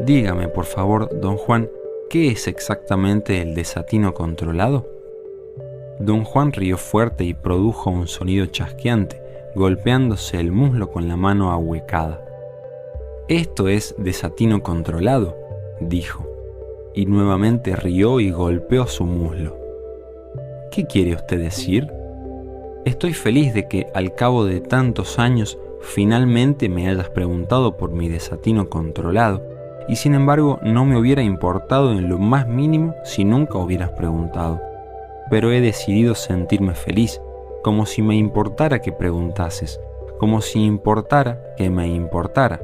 Dígame, por favor, don Juan, ¿qué es exactamente el desatino controlado? Don Juan rió fuerte y produjo un sonido chasqueante, golpeándose el muslo con la mano ahuecada. Esto es desatino controlado, dijo, y nuevamente rió y golpeó su muslo. ¿Qué quiere usted decir? Estoy feliz de que al cabo de tantos años finalmente me hayas preguntado por mi desatino controlado, y sin embargo no me hubiera importado en lo más mínimo si nunca hubieras preguntado. Pero he decidido sentirme feliz, como si me importara que preguntases, como si importara que me importara.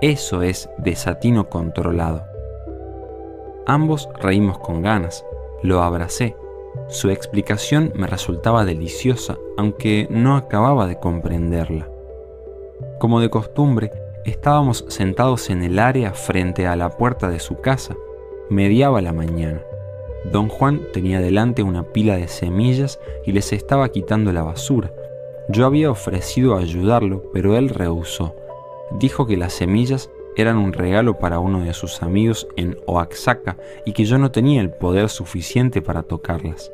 Eso es desatino controlado. Ambos reímos con ganas. Lo abracé. Su explicación me resultaba deliciosa, aunque no acababa de comprenderla. Como de costumbre, estábamos sentados en el área frente a la puerta de su casa. Mediaba la mañana. Don Juan tenía delante una pila de semillas y les estaba quitando la basura. Yo había ofrecido ayudarlo, pero él rehusó. Dijo que las semillas eran un regalo para uno de sus amigos en Oaxaca y que yo no tenía el poder suficiente para tocarlas.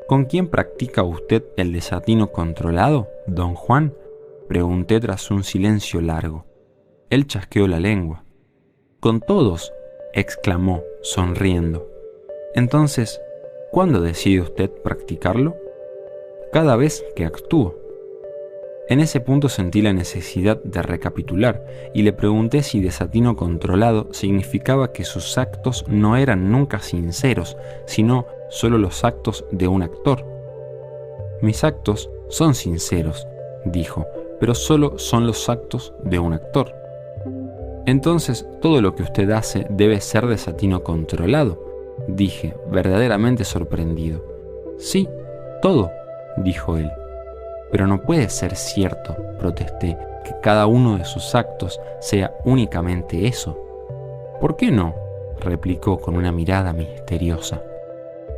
¿Con quién practica usted el desatino controlado, don Juan?, pregunté tras un silencio largo. Él chasqueó la lengua. Con todos, exclamó, sonriendo. Entonces, ¿cuándo decide usted practicarlo? Cada vez que actúo. En ese punto sentí la necesidad de recapitular y le pregunté si desatino controlado significaba que sus actos no eran nunca sinceros, sino solo los actos de un actor. Mis actos son sinceros, dijo, pero solo son los actos de un actor. Entonces, todo lo que usted hace debe ser desatino controlado, dije, verdaderamente sorprendido. Sí, todo, dijo él. Pero no puede ser cierto, protesté, que cada uno de sus actos sea únicamente eso. ¿Por qué no?, replicó con una mirada misteriosa.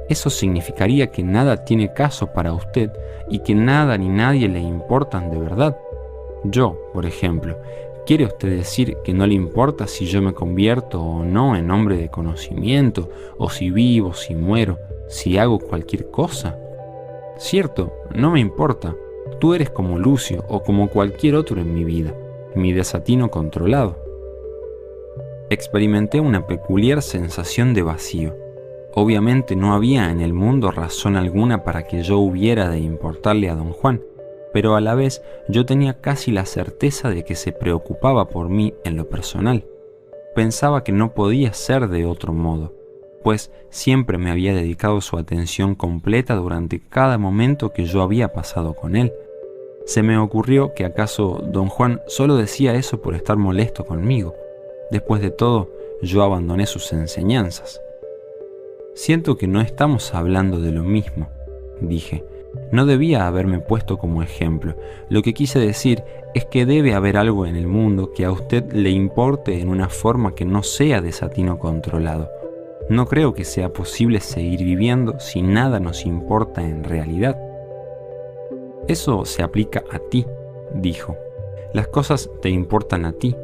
Eso significaría que nada tiene caso para usted y que nada ni nadie le importan de verdad. Yo, por ejemplo, ¿quiere usted decir que no le importa si yo me convierto o no en hombre de conocimiento, o si vivo, si muero, si hago cualquier cosa? Cierto, no me importa. Tú eres como Lucio o como cualquier otro en mi vida, mi desatino controlado. Experimenté una peculiar sensación de vacío. Obviamente no había en el mundo razón alguna para que yo hubiera de importarle a don Juan, pero a la vez yo tenía casi la certeza de que se preocupaba por mí en lo personal. Pensaba que no podía ser de otro modo, pues siempre me había dedicado su atención completa durante cada momento que yo había pasado con él. Se me ocurrió que acaso don Juan solo decía eso por estar molesto conmigo. Después de todo, yo abandoné sus enseñanzas. Siento que no estamos hablando de lo mismo, dije. No debía haberme puesto como ejemplo. Lo que quise decir es que debe haber algo en el mundo que a usted le importe en una forma que no sea desatino controlado. No creo que sea posible seguir viviendo si nada nos importa en realidad. Eso se aplica a ti, dijo. Las cosas te importan a ti.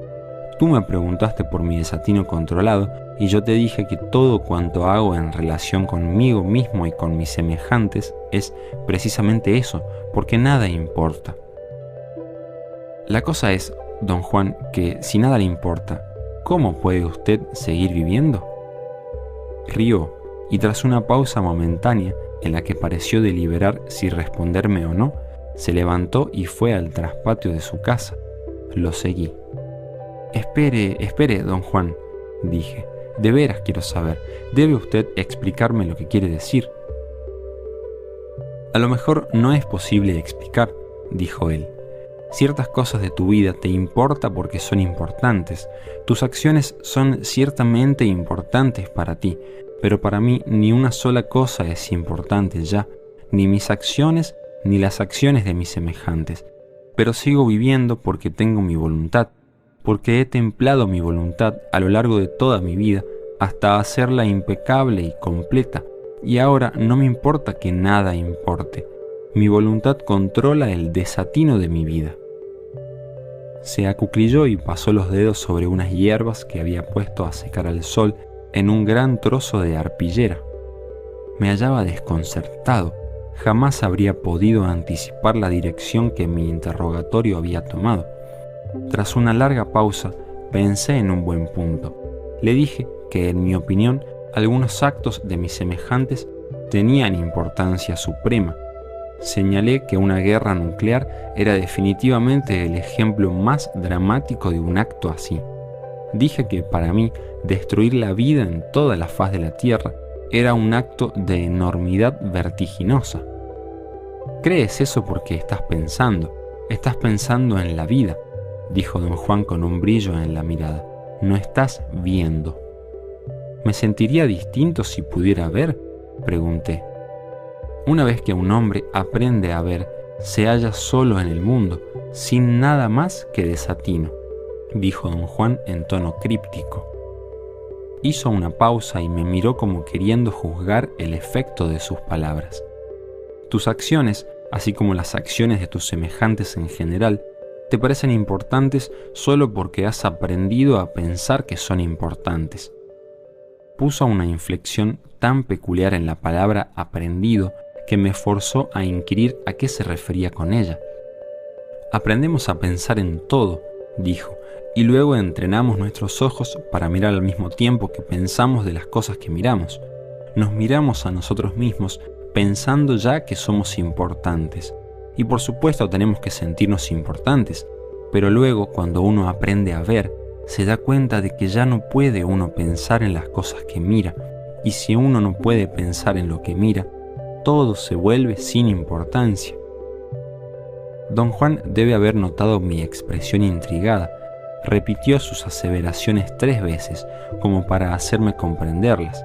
Tú me preguntaste por mi desatino controlado y yo te dije que todo cuanto hago en relación conmigo mismo y con mis semejantes es precisamente eso, porque nada importa. La cosa es, don Juan, que si nada le importa, ¿cómo puede usted seguir viviendo? Rió y tras una pausa momentánea en la que pareció deliberar si responderme o no, se levantó y fue al traspatio de su casa. Lo seguí. Espere, don Juan, dije. De veras quiero saber. Debe usted explicarme lo que quiere decir. A lo mejor no es posible explicar, dijo él. Ciertas cosas de tu vida te importan porque son importantes. Tus acciones son ciertamente importantes para ti, pero para mí ni una sola cosa es importante ya, ni mis acciones ni las acciones de mis semejantes. Pero sigo viviendo porque tengo mi voluntad, porque he templado mi voluntad a lo largo de toda mi vida hasta hacerla impecable y completa, y ahora no me importa que nada importe. Mi voluntad controla el desatino de mi vida. Se acuclilló y pasó los dedos sobre unas hierbas que había puesto a secar al sol en un gran trozo de arpillera. Me hallaba desconcertado. Jamás habría podido anticipar la dirección que mi interrogatorio había tomado. Tras una larga pausa, pensé en un buen punto. Le dije que, en mi opinión, algunos actos de mis semejantes tenían importancia suprema. Señalé que una guerra nuclear era definitivamente el ejemplo más dramático de un acto así. Dije que para mí destruir la vida en toda la faz de la Tierra era un acto de enormidad vertiginosa. ¿Crees eso porque estás pensando en la vida?, dijo don Juan con un brillo en la mirada. No estás viendo. ¿Me sentiría distinto si pudiera ver?, pregunté. Una vez que un hombre aprende a ver, se halla solo en el mundo, sin nada más que desatino, dijo don Juan en tono críptico. Hizo una pausa y me miró como queriendo juzgar el efecto de sus palabras. Tus acciones, así como las acciones de tus semejantes en general, te parecen importantes solo porque has aprendido a pensar que son importantes. Puso una inflexión tan peculiar en la palabra aprendido que me forzó a inquirir a qué se refería con ella. Aprendemos a pensar en todo, dijo, y luego entrenamos nuestros ojos para mirar al mismo tiempo que pensamos de las cosas que miramos. Nos miramos a nosotros mismos pensando ya que somos importantes. Y por supuesto tenemos que sentirnos importantes, pero luego cuando uno aprende a ver, se da cuenta de que ya no puede uno pensar en las cosas que mira, y si uno no puede pensar en lo que mira, todo se vuelve sin importancia. Don Juan debe haber notado mi expresión intrigada. Repitió sus aseveraciones 3 veces, como para hacerme comprenderlas.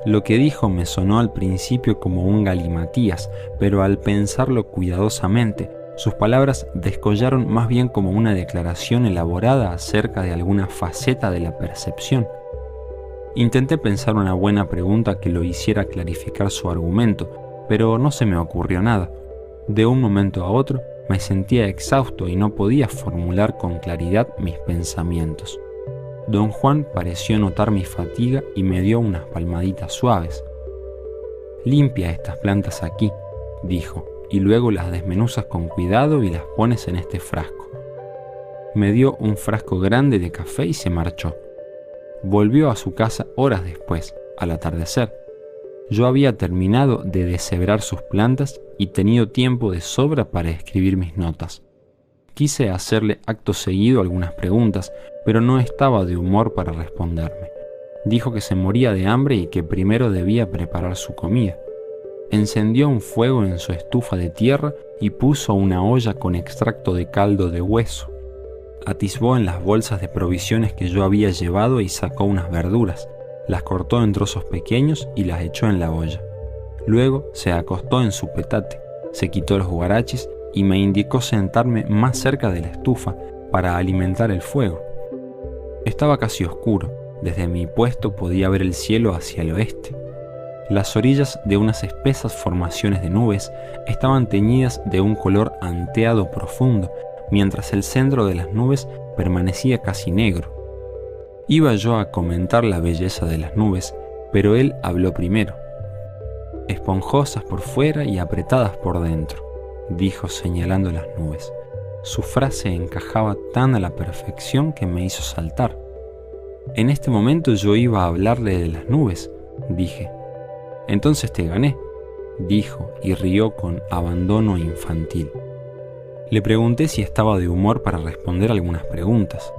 Lo que dijo me sonó al principio como un galimatías, pero al pensarlo cuidadosamente, sus palabras descollaron más bien como una declaración elaborada acerca de alguna faceta de la percepción. Intenté pensar una buena pregunta que lo hiciera clarificar su argumento, pero no se me ocurrió nada. De un momento a otro me sentía exhausto y no podía formular con claridad mis pensamientos. Don Juan pareció notar mi fatiga y me dio unas palmaditas suaves. «Limpia estas plantas aquí», dijo, «y luego las desmenuzas con cuidado y las pones en este frasco». Me dio un frasco grande de café y se marchó. Volvió a su casa horas después, al atardecer. Yo había terminado de deshebrar sus plantas y tenido tiempo de sobra para escribir mis notas. Quise hacerle acto seguido algunas preguntas, pero no estaba de humor para responderme. Dijo que se moría de hambre y que primero debía preparar su comida. Encendió un fuego en su estufa de tierra y puso una olla con extracto de caldo de hueso. Atisbó en las bolsas de provisiones que yo había llevado y sacó unas verduras. Las cortó en trozos pequeños y las echó en la olla. Luego se acostó en su petate, se quitó los huaraches y me indicó sentarme más cerca de la estufa para alimentar el fuego. Estaba casi oscuro. Desde mi puesto podía ver el cielo hacia el oeste. Las orillas de unas espesas formaciones de nubes estaban teñidas de un color anteado profundo, mientras el centro de las nubes permanecía casi negro. Iba yo a comentar la belleza de las nubes, pero él habló primero. «Esponjosas por fuera y apretadas por dentro», dijo señalando las nubes. Su frase encajaba tan a la perfección que me hizo saltar. «En este momento yo iba a hablarle de las nubes», dije. «Entonces te gané», dijo y rió con abandono infantil. Le pregunté si estaba de humor para responder algunas preguntas.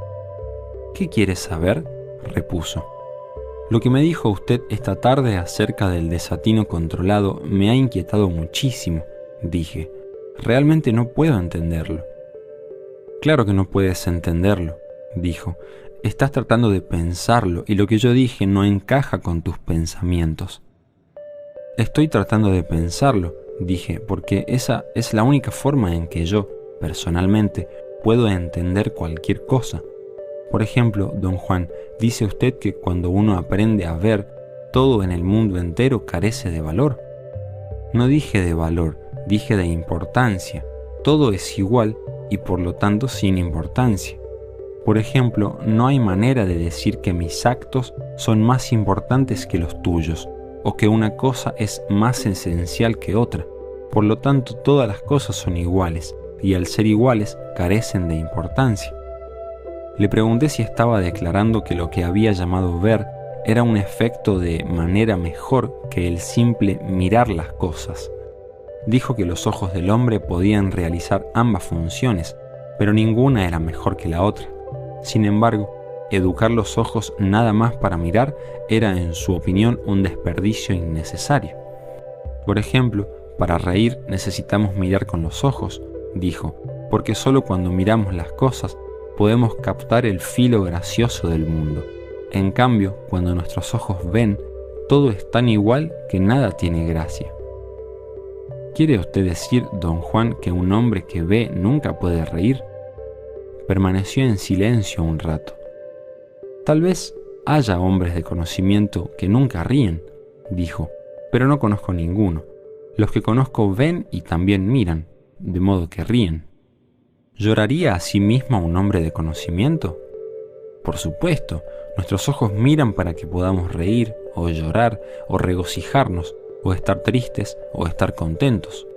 «¿Qué quieres saber?», repuso. «Lo que me dijo usted esta tarde acerca del desatino controlado me ha inquietado muchísimo», dije. «Realmente no puedo entenderlo». «Claro que no puedes entenderlo», dijo. «Estás tratando de pensarlo y lo que yo dije no encaja con tus pensamientos». «Estoy tratando de pensarlo», dije, «porque esa es la única forma en que yo, personalmente, puedo entender cualquier cosa. Por ejemplo, don Juan, dice usted que cuando uno aprende a ver, todo en el mundo entero carece de valor». «No dije de valor, dije de importancia. Todo es igual y por lo tanto sin importancia. Por ejemplo, no hay manera de decir que mis actos son más importantes que los tuyos, o que una cosa es más esencial que otra. Por lo tanto, todas las cosas son iguales, y al ser iguales carecen de importancia. Le pregunté si estaba declarando que lo que había llamado ver era un efecto de manera mejor que el simple mirar las cosas. Dijo que los ojos del hombre podían realizar ambas funciones, pero ninguna era mejor que la otra. Sin embargo, educar los ojos nada más para mirar era, en su opinión, un desperdicio innecesario. Por ejemplo, para reír necesitamos mirar con los ojos, dijo, porque solo cuando miramos las cosas podemos captar el filo gracioso del mundo. En cambio, cuando nuestros ojos ven, todo es tan igual que nada tiene gracia. ¿Quiere usted decir, don Juan, que un hombre que ve nunca puede reír? Permaneció en silencio un rato. Tal vez haya hombres de conocimiento que nunca ríen, dijo, pero no conozco ninguno. Los que conozco ven y también miran, de modo que ríen. ¿Lloraría a sí mismo un hombre de conocimiento? Por supuesto, nuestros ojos miran para que podamos reír, o llorar, o regocijarnos, o estar tristes, o estar contentos.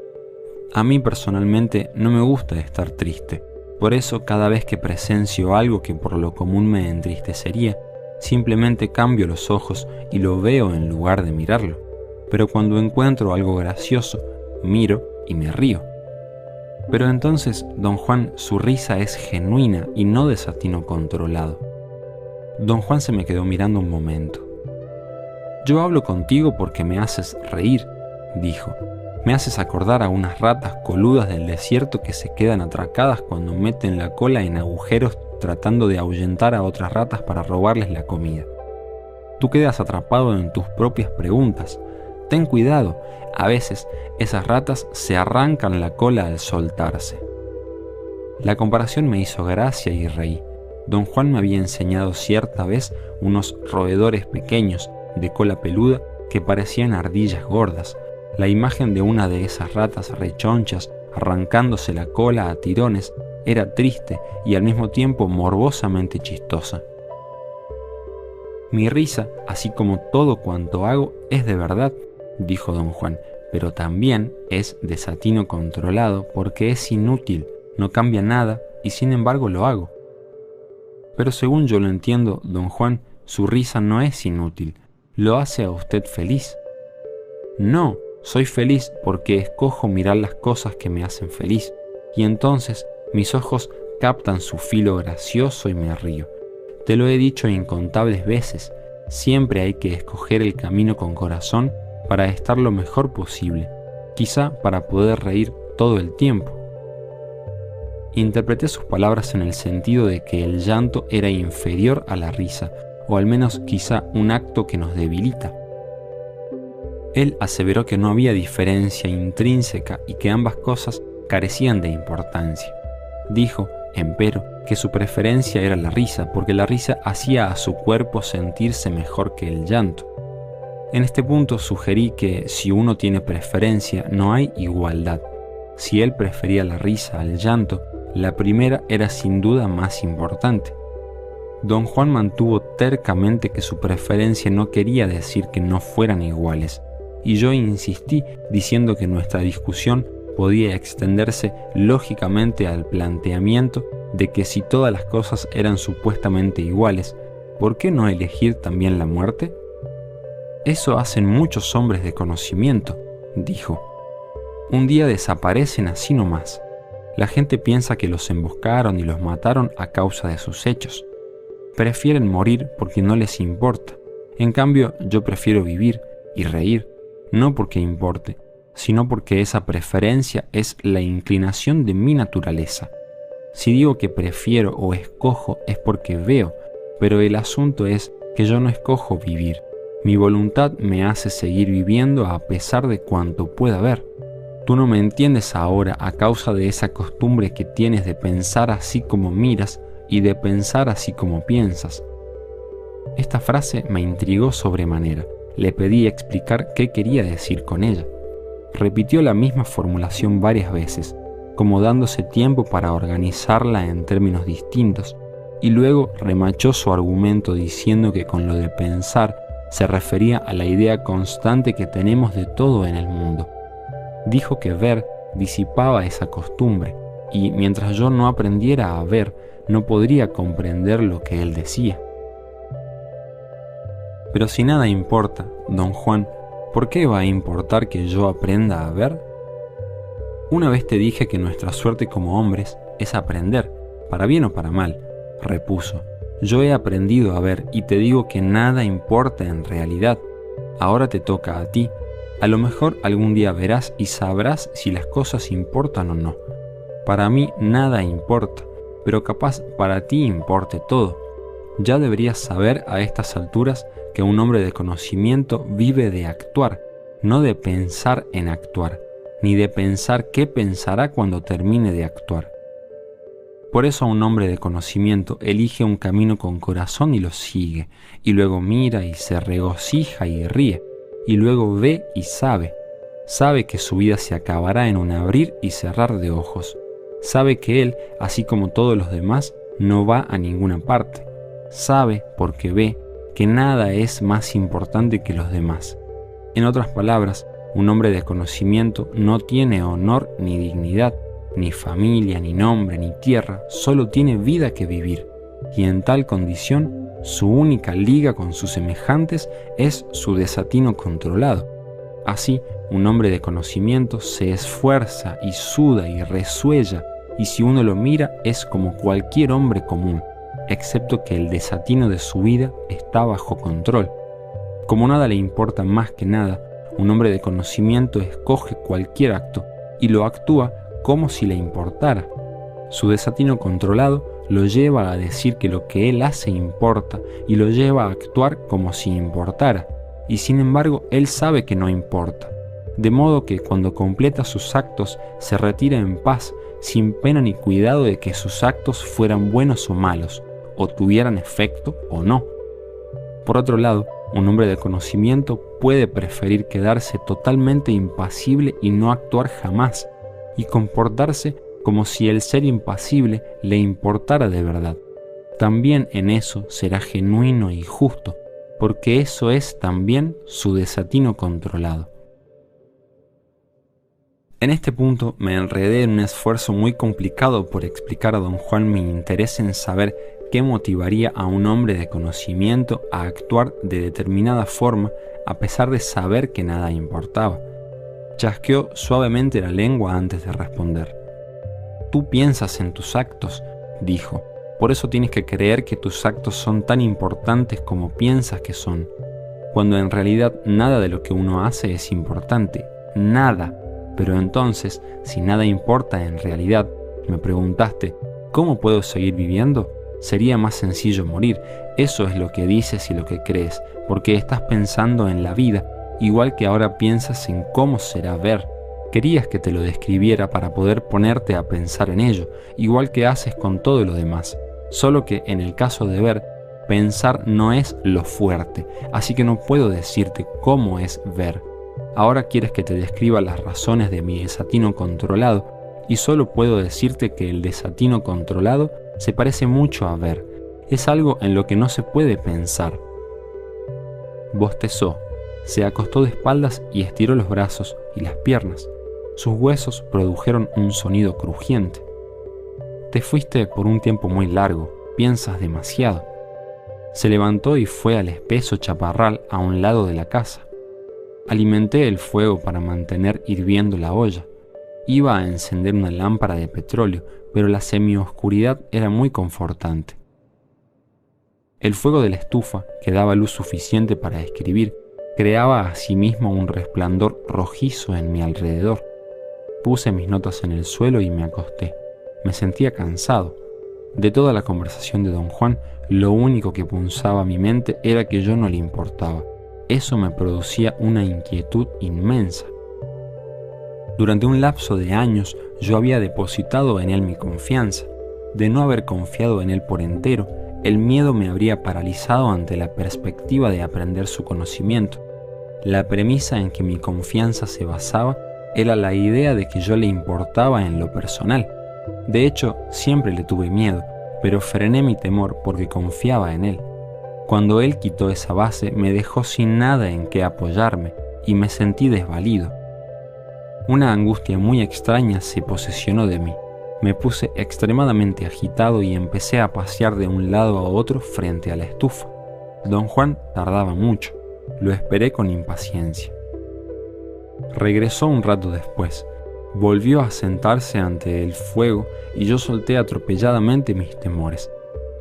A mí personalmente no me gusta estar triste, por eso cada vez que presencio algo que por lo común me entristecería, simplemente cambio los ojos y lo veo en lugar de mirarlo. Pero cuando encuentro algo gracioso, miro y me río. Pero entonces, don Juan, su risa es genuina y no desatino controlado. Don Juan se me quedó mirando un momento. Yo hablo contigo porque me haces reír, dijo. Me haces acordar a unas ratas coludas del desierto que se quedan atracadas cuando meten la cola en agujeros tratando de ahuyentar a otras ratas para robarles la comida. Tú quedas atrapado en tus propias preguntas. Ten cuidado, a veces esas ratas se arrancan la cola al soltarse. La comparación me hizo gracia y reí. Don Juan me había enseñado cierta vez unos roedores pequeños de cola peluda que parecían ardillas gordas. La imagen de una de esas ratas rechonchas arrancándose la cola a tirones era triste y al mismo tiempo morbosamente chistosa. Mi risa, así como todo cuanto hago, es de verdad, dijo don Juan, pero también es desatino controlado porque es inútil, no cambia nada y sin embargo lo hago. Pero según yo lo entiendo, don Juan, su risa no es inútil, lo hace a usted feliz. No, soy feliz porque escojo mirar las cosas que me hacen feliz, y entonces mis ojos captan su filo gracioso y me río. Te lo he dicho incontables veces, siempre hay que escoger el camino con corazón para estar lo mejor posible, quizá para poder reír todo el tiempo. Interpreté sus palabras en el sentido de que el llanto era inferior a la risa, o al menos quizá un acto que nos debilita. Él aseveró que no había diferencia intrínseca y que ambas cosas carecían de importancia. Dijo, empero, que su preferencia era la risa, porque la risa hacía a su cuerpo sentirse mejor que el llanto. En este punto sugerí que si uno tiene preferencia, no hay igualdad. Si él prefería la risa al llanto, la primera era sin duda más importante. Don Juan mantuvo tercamente que su preferencia no quería decir que no fueran iguales, y yo insistí diciendo que nuestra discusión podía extenderse lógicamente al planteamiento de que si todas las cosas eran supuestamente iguales, ¿por qué no elegir también la muerte? Eso hacen muchos hombres de conocimiento, dijo. Un día desaparecen así nomás. La gente piensa que los emboscaron y los mataron a causa de sus hechos. Prefieren morir porque no les importa. En cambio, yo prefiero vivir y reír, no porque importe, sino porque esa preferencia es la inclinación de mi naturaleza. Si digo que prefiero o escojo es porque veo, pero el asunto es que yo no escojo vivir. Mi voluntad me hace seguir viviendo a pesar de cuanto pueda ver. Tú no me entiendes ahora a causa de esa costumbre que tienes de pensar así como miras y de pensar así como piensas. Esta frase me intrigó sobremanera. Le pedí explicar qué quería decir con ella. Repitió la misma formulación varias veces, como dándose tiempo para organizarla en términos distintos, y luego remachó su argumento diciendo que con lo de pensar se refería a la idea constante que tenemos de todo en el mundo. Dijo que ver disipaba esa costumbre, y mientras yo no aprendiera a ver, no podría comprender lo que él decía. Pero si nada importa, don Juan, ¿por qué va a importar que yo aprenda a ver? Una vez te dije que nuestra suerte como hombres es aprender, para bien o para mal, repuso. Yo he aprendido a ver y te digo que nada importa en realidad. Ahora te toca a ti. A lo mejor algún día verás y sabrás si las cosas importan o no. Para mí nada importa, pero capaz para ti importe todo. Ya deberías saber a estas alturas que un hombre de conocimiento vive de actuar, no de pensar en actuar, ni de pensar qué pensará cuando termine de actuar. Por eso un hombre de conocimiento elige un camino con corazón y lo sigue, y luego mira y se regocija y ríe, y luego ve y sabe. Sabe que su vida se acabará en un abrir y cerrar de ojos. Sabe que él, así como todos los demás, no va a ninguna parte. Sabe, porque ve, que nada es más importante que los demás. En otras palabras, un hombre de conocimiento no tiene honor ni dignidad, ni familia, ni nombre, ni tierra, solo tiene vida que vivir, y en tal condición, su única liga con sus semejantes es su desatino controlado. Así, un hombre de conocimiento se esfuerza y suda y resuella, y si uno lo mira es como cualquier hombre común, excepto que el desatino de su vida está bajo control. Como nada le importa más que nada, un hombre de conocimiento escoge cualquier acto y lo actúa como si le importara. Su desatino controlado lo lleva a decir que lo que él hace importa y lo lleva a actuar como si importara, y sin embargo él sabe que no importa, de modo que cuando completa sus actos se retira en paz, sin pena ni cuidado de que sus actos fueran buenos o malos, o tuvieran efecto o no. Por otro lado, un hombre de conocimiento puede preferir quedarse totalmente impasible y no actuar jamás, y comportarse como si el ser impasible le importara de verdad. También en eso será genuino y justo, porque eso es también su desatino controlado. En este punto me enredé en un esfuerzo muy complicado por explicar a don Juan mi interés en saber qué motivaría a un hombre de conocimiento a actuar de determinada forma a pesar de saber que nada importaba. Chasqueó suavemente la lengua antes de responder. Tú piensas en tus actos, dijo, por eso tienes que creer que tus actos son tan importantes como piensas que son, cuando en realidad nada de lo que uno hace es importante, nada. Pero entonces, si nada importa en realidad, me preguntaste, ¿cómo puedo seguir viviendo? Sería más sencillo morir. Eso es lo que dices y lo que crees, porque estás pensando en la vida, igual que ahora piensas en cómo será ver. Querías que te lo describiera para poder ponerte a pensar en ello, igual que haces con todo lo demás. Solo que en el caso de ver, pensar no es lo fuerte, así que no puedo decirte cómo es ver. Ahora quieres que te describa las razones de mi desatino controlado, y solo puedo decirte que el desatino controlado se parece mucho a ver. Es algo en lo que no se puede pensar. Bostezó, se acostó de espaldas y estiró los brazos y las piernas. Sus huesos produjeron un sonido crujiente. Te fuiste por un tiempo muy largo, piensas demasiado. Se levantó y fue al espeso chaparral a un lado de la casa. Alimenté el fuego para mantener hirviendo la olla. Iba a encender una lámpara de petróleo, pero la semioscuridad era muy confortante. El fuego de la estufa, que daba luz suficiente para escribir, creaba asimismo un resplandor rojizo en mi alrededor. Puse mis notas en el suelo y me acosté. Me sentía cansado. De toda la conversación de don Juan, lo único que punzaba mi mente era que yo no le importaba. Eso me producía una inquietud inmensa. Durante un lapso de años yo había depositado en él mi confianza. De no haber confiado en él por entero, el miedo me habría paralizado ante la perspectiva de aprender su conocimiento. La premisa en que mi confianza se basaba era la idea de que yo le importaba en lo personal. De hecho, siempre le tuve miedo, pero frené mi temor porque confiaba en él. Cuando él quitó esa base, me dejó sin nada en qué apoyarme y me sentí desvalido. Una angustia muy extraña se posesionó de mí. Me puse extremadamente agitado y empecé a pasear de un lado a otro frente a la estufa. Don Juan tardaba mucho. Lo esperé con impaciencia. Regresó un rato después. Volvió a sentarse ante el fuego y yo solté atropelladamente mis temores.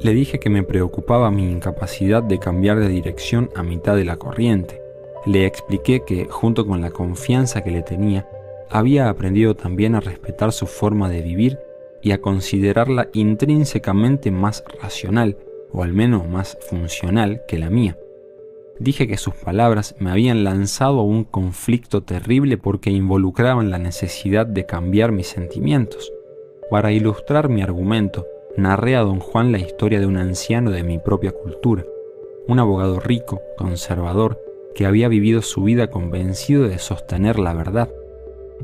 Le dije que me preocupaba mi incapacidad de cambiar de dirección a mitad de la corriente. Le expliqué que, junto con la confianza que le tenía, había aprendido también a respetar su forma de vivir y a considerarla intrínsecamente más racional, o al menos más funcional, que la mía. Dije que sus palabras me habían lanzado a un conflicto terrible porque involucraban la necesidad de cambiar mis sentimientos. Para ilustrar mi argumento, narré a don Juan la historia de un anciano de mi propia cultura, un abogado rico, conservador, que había vivido su vida convencido de sostener la verdad.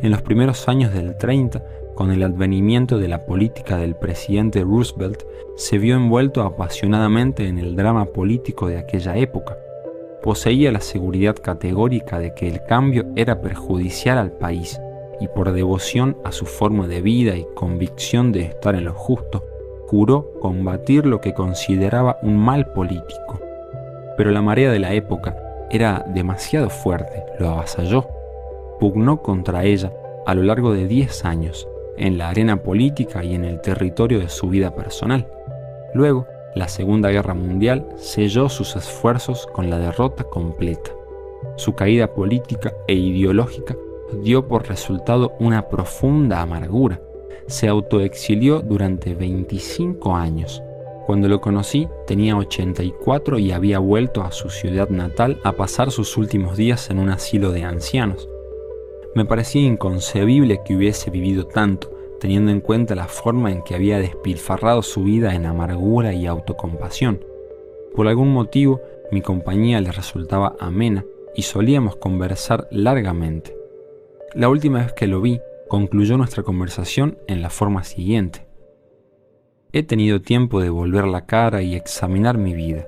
En los primeros años del 30, con el advenimiento de la política del presidente Roosevelt, se vio envuelto apasionadamente en el drama político de aquella época. Poseía la seguridad categórica de que el cambio era perjudicial al país y por devoción a su forma de vida y convicción de estar en lo justo, juró combatir lo que consideraba un mal político. Pero la marea de la época era demasiado fuerte, lo avasalló. Pugnó contra ella a lo largo de 10 años, en la arena política y en el territorio de su vida personal. Luego, la Segunda Guerra Mundial selló sus esfuerzos con la derrota completa. Su caída política e ideológica dio por resultado una profunda amargura. Se autoexilió durante 25 años. Cuando lo conocí tenía 84 y había vuelto a su ciudad natal a pasar sus últimos días en un asilo de ancianos. Me parecía inconcebible que hubiese vivido tanto, teniendo en cuenta la forma en que había despilfarrado su vida en amargura y autocompasión. Por algún motivo, mi compañía le resultaba amena y solíamos conversar largamente. La última vez que lo vi, concluyó nuestra conversación en la forma siguiente: he tenido tiempo de volver la cara y examinar mi vida.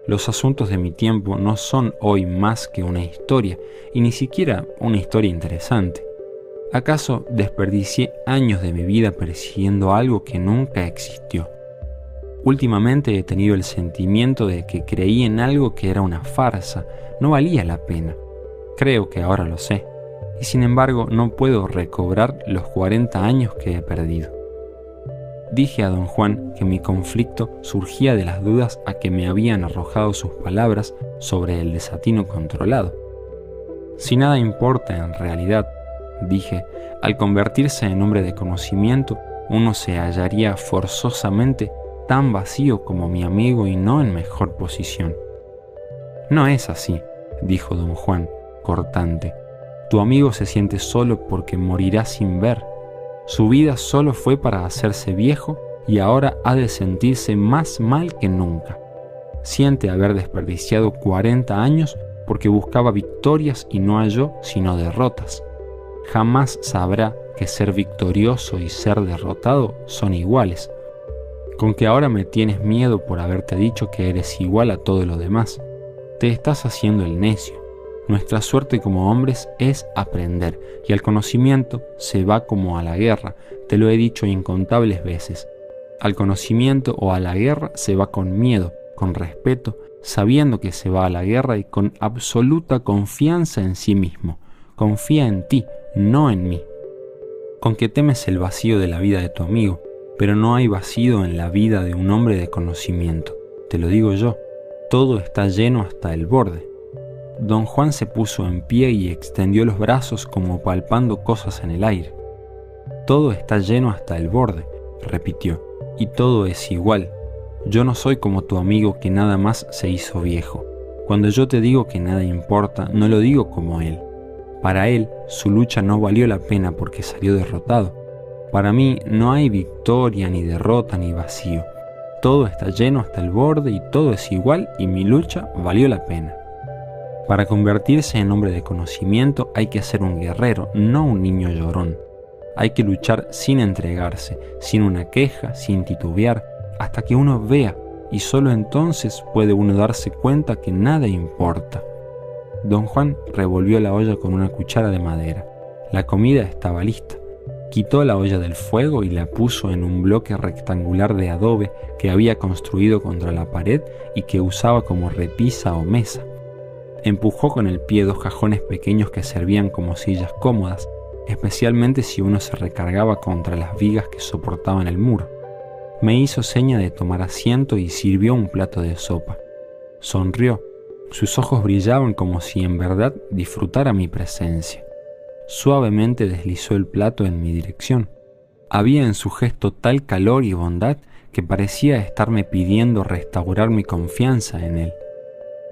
Los asuntos de mi tiempo no son hoy más que una historia, y ni siquiera una historia interesante. ¿Acaso desperdicié años de mi vida persiguiendo algo que nunca existió? Últimamente he tenido el sentimiento de que creí en algo que era una farsa, no valía la pena. Creo que ahora lo sé, y sin embargo no puedo recobrar los 40 años que he perdido. Dije a don Juan que mi conflicto surgía de las dudas a que me habían arrojado sus palabras sobre el desatino controlado. Si nada importa en realidad, dije, al convertirse en hombre de conocimiento, uno se hallaría forzosamente tan vacío como mi amigo y no en mejor posición. No es así, dijo don Juan, cortante. Tu amigo se siente solo porque morirá sin ver. Su vida solo fue para hacerse viejo y ahora ha de sentirse más mal que nunca. Siente haber desperdiciado 40 años porque buscaba victorias y no halló sino derrotas. Jamás sabrá que ser victorioso y ser derrotado son iguales. Con que ahora me tienes miedo por haberte dicho que eres igual a todo lo demás. Te estás haciendo el necio. Nuestra suerte como hombres es aprender, y al conocimiento se va como a la guerra, te lo he dicho incontables veces. Al conocimiento o a la guerra se va con miedo, con respeto, sabiendo que se va a la guerra y con absoluta confianza en sí mismo. Confía en ti, no en mí. Con que temes el vacío de la vida de tu amigo, pero no hay vacío en la vida de un hombre de conocimiento. Te lo digo yo, todo está lleno hasta el borde. Don Juan se puso en pie y extendió los brazos como palpando cosas en el aire. Todo está lleno hasta el borde, repitió, y todo es igual. Yo no soy como tu amigo que nada más se hizo viejo. Cuando yo te digo que nada importa, no lo digo como él. Para él, su lucha no valió la pena porque salió derrotado. Para mí no hay victoria, ni derrota, ni vacío. Todo está lleno hasta el borde y todo es igual y mi lucha valió la pena. Para convertirse en hombre de conocimiento hay que ser un guerrero, no un niño llorón. Hay que luchar sin entregarse, sin una queja, sin titubear, hasta que uno vea, y solo entonces puede uno darse cuenta que nada importa. Don Juan revolvió la olla con una cuchara de madera. La comida estaba lista. Quitó la olla del fuego y la puso en un bloque rectangular de adobe que había construido contra la pared y que usaba como repisa o mesa. Empujó con el pie 2 cajones pequeños que servían como sillas cómodas, especialmente si uno se recargaba contra las vigas que soportaban el muro. Me hizo seña de tomar asiento y sirvió un plato de sopa. Sonrió. Sus ojos brillaban como si en verdad disfrutara mi presencia. Suavemente deslizó el plato en mi dirección. Había en su gesto tal calor y bondad que parecía estarme pidiendo restaurar mi confianza en él.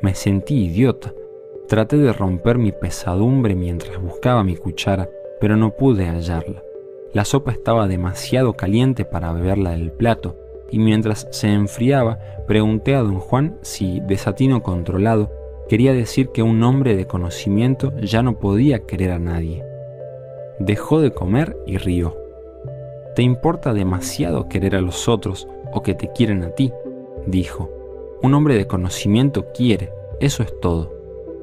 Me sentí idiota. Traté de romper mi pesadumbre mientras buscaba mi cuchara, pero no pude hallarla. La sopa estaba demasiado caliente para beberla del plato, y mientras se enfriaba, pregunté a don Juan si desatino controlado quería decir que un hombre de conocimiento ya no podía querer a nadie. Dejó de comer y rió. «¿Te importa demasiado querer a los otros o que te quieren a ti?», dijo. «Un hombre de conocimiento quiere, eso es todo.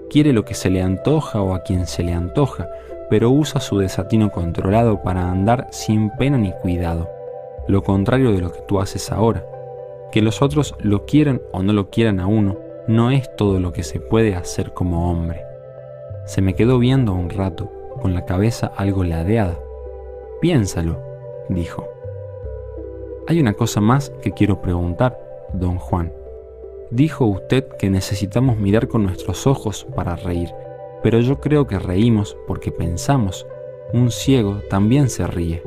Quiere lo que se le antoja o a quien se le antoja, pero usa su desatino controlado para andar sin pena ni cuidado. Lo contrario de lo que tú haces ahora. Que los otros lo quieran o no lo quieran a uno, no es todo lo que se puede hacer como hombre». Se me quedó viendo un rato, con la cabeza algo ladeada. «Piénsalo», dijo. «Hay una cosa más que quiero preguntar, don Juan. Dijo usted que necesitamos mirar con nuestros ojos para reír, pero yo creo que reímos porque pensamos. Un ciego también se ríe».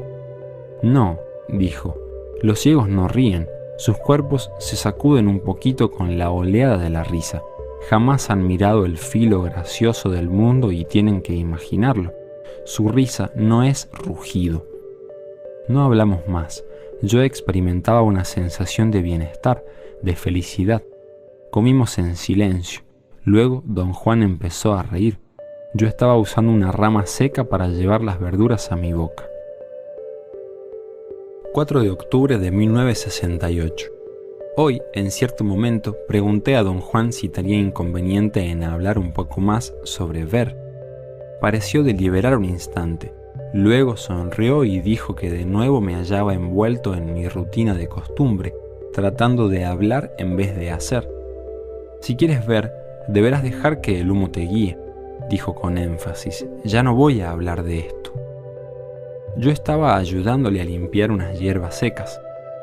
«No», dijo, «los ciegos no ríen, sus cuerpos se sacuden un poquito con la oleada de la risa. Jamás han mirado el filo gracioso del mundo y tienen que imaginarlo. Su risa no es rugido». No hablamos más. Yo experimentaba una sensación de bienestar, de felicidad. Comimos en silencio. Luego don Juan empezó a reír. Yo estaba usando una rama seca para llevar las verduras a mi boca. 4 de octubre de 1968. Hoy, en cierto momento, pregunté a don Juan si tenía inconveniente en hablar un poco más sobre ver. Pareció deliberar un instante. Luego sonrió y dijo que de nuevo me hallaba envuelto en mi rutina de costumbre, tratando de hablar en vez de hacer. «Si quieres ver, deberás dejar que el humo te guíe», dijo con énfasis. «Ya no voy a hablar de esto». Yo estaba ayudándole a limpiar unas hierbas secas.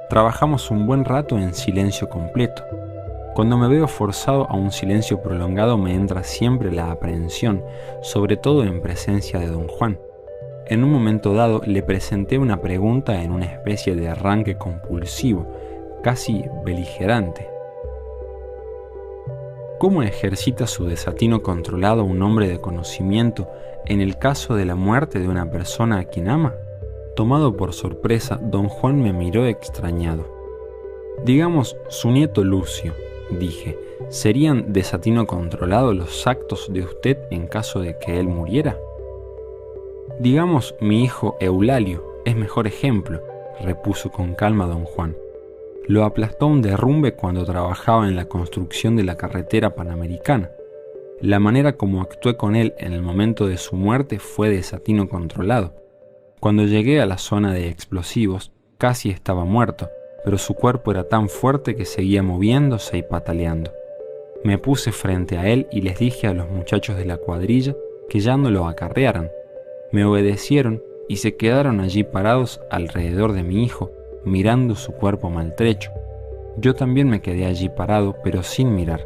Trabajamos un buen rato en silencio completo. Cuando me veo forzado a un silencio prolongado me entra siempre la aprehensión, sobre todo en presencia de don Juan. En un momento dado le presenté una pregunta en una especie de arranque compulsivo, casi beligerante. ¿Cómo ejercita su desatino controlado un hombre de conocimiento en el caso de la muerte de una persona a quien ama? Tomado por sorpresa, don Juan me miró extrañado. «Digamos, su nieto Lucio», dije, «¿serían desatino controlado los actos de usted en caso de que él muriera?» «Digamos, mi hijo Eulalio es mejor ejemplo», repuso con calma don Juan. «Lo aplastó un derrumbe cuando trabajaba en la construcción de la carretera panamericana. La manera como actué con él en el momento de su muerte fue desatino controlado. Cuando llegué a la zona de explosivos, casi estaba muerto, pero su cuerpo era tan fuerte que seguía moviéndose y pataleando. Me puse frente a él y les dije a los muchachos de la cuadrilla que ya no lo acarrearan. Me obedecieron y se quedaron allí parados alrededor de mi hijo, mirando su cuerpo maltrecho. Yo también me quedé allí parado, pero sin mirar.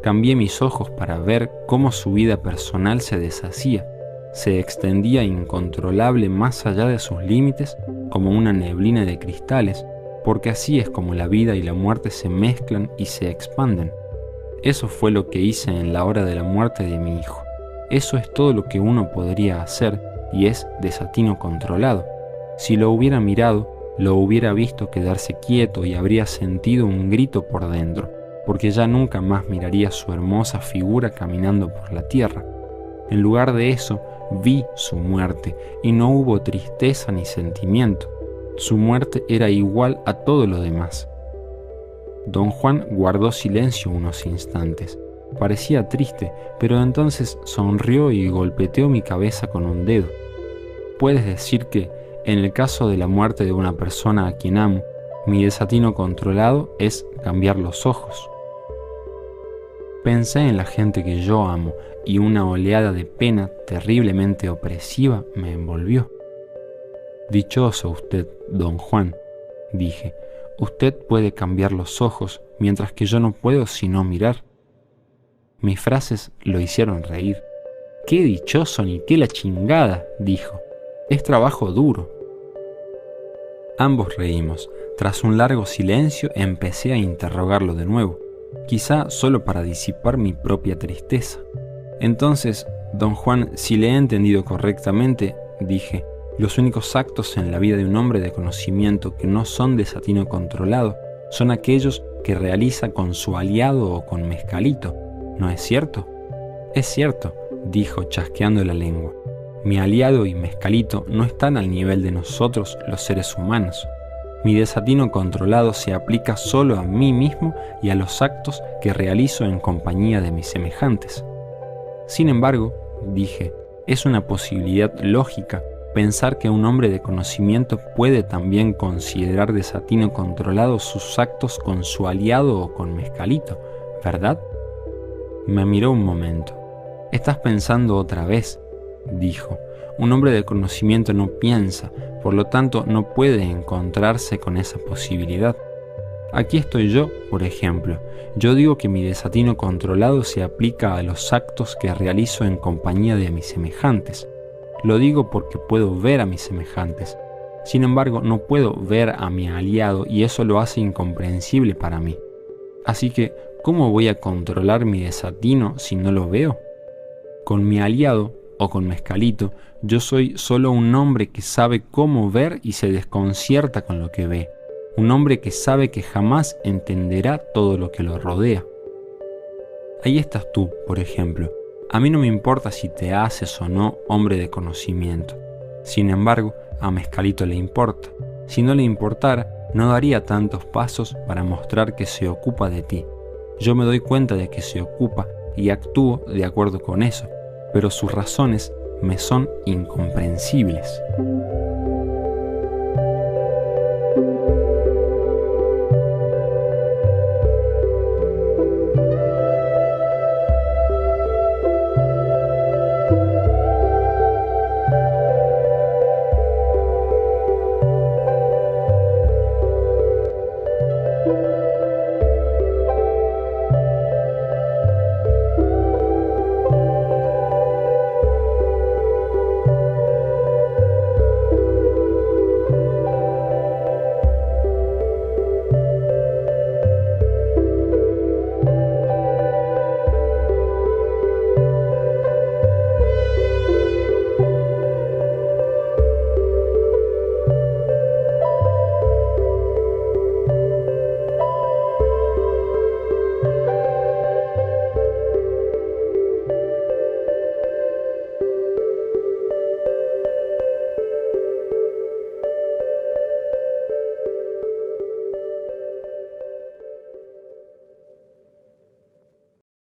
Cambié mis ojos para ver cómo su vida personal se deshacía, se extendía incontrolable más allá de sus límites como una neblina de cristales, porque así es como la vida y la muerte se mezclan y se expanden. Eso fue lo que hice en la hora de la muerte de mi hijo. Eso es todo lo que uno podría hacer y es desatino controlado. Si lo hubiera mirado, lo hubiera visto quedarse quieto y habría sentido un grito por dentro. porque ya nunca más miraría su hermosa figura caminando por la tierra. En lugar de eso, vi su muerte y no hubo tristeza ni sentimiento. Su muerte era igual a todo lo demás. Don Juan guardó silencio unos instantes. Parecía triste, pero entonces sonrió y golpeteó mi cabeza con un dedo. Puedes decir que, en el caso de la muerte de una persona a quien amo, mi desatino controlado es cambiar los ojos. Pensé en la gente que yo amo y una oleada de pena terriblemente opresiva me envolvió. Dichoso usted, don Juan, dije. Usted puede cambiar los ojos, mientras que yo no puedo sino mirar. Mis frases lo hicieron reír. ¡Qué dichoso ni qué la chingada!, dijo. Es trabajo duro. Ambos reímos. Tras un largo silencio empecé a interrogarlo de nuevo, quizá solo para disipar mi propia tristeza. Entonces, don Juan, si le he entendido correctamente, dije, los únicos actos en la vida de un hombre de conocimiento que no son desatino controlado son aquellos que realiza con su aliado o con Mescalito, ¿no es cierto? Es cierto, dijo chasqueando la lengua. Mi aliado y Mescalito no están al nivel de nosotros los seres humanos. Mi desatino controlado se aplica solo a mí mismo y a los actos que realizo en compañía de mis semejantes. Sin embargo, dije, es una posibilidad lógica pensar que un hombre de conocimiento puede también considerar desatino controlado sus actos con su aliado o con Mescalito, ¿verdad? Me miró un momento. ¿Estás pensando otra vez?, dijo. Un hombre de conocimiento no piensa, por lo tanto no puede encontrarse con esa posibilidad. Aquí estoy yo, por ejemplo. Yo digo que mi desatino controlado se aplica a los actos que realizo en compañía de mis semejantes. Lo digo porque puedo ver a mis semejantes. Sin embargo, no puedo ver a mi aliado y eso lo hace incomprensible para mí. Así que, ¿cómo voy a controlar mi desatino si no lo veo? Con mi aliado, o con Mescalito, yo soy solo un hombre que sabe cómo ver y se desconcierta con lo que ve. Un hombre que sabe que jamás entenderá todo lo que lo rodea. Ahí estás tú, por ejemplo. A mí no me importa si te haces o no hombre de conocimiento. Sin embargo, a Mescalito le importa. Si no le importara, no daría tantos pasos para mostrar que se ocupa de ti. Yo me doy cuenta de que se ocupa y actúo de acuerdo con eso, pero sus razones me son incomprensibles.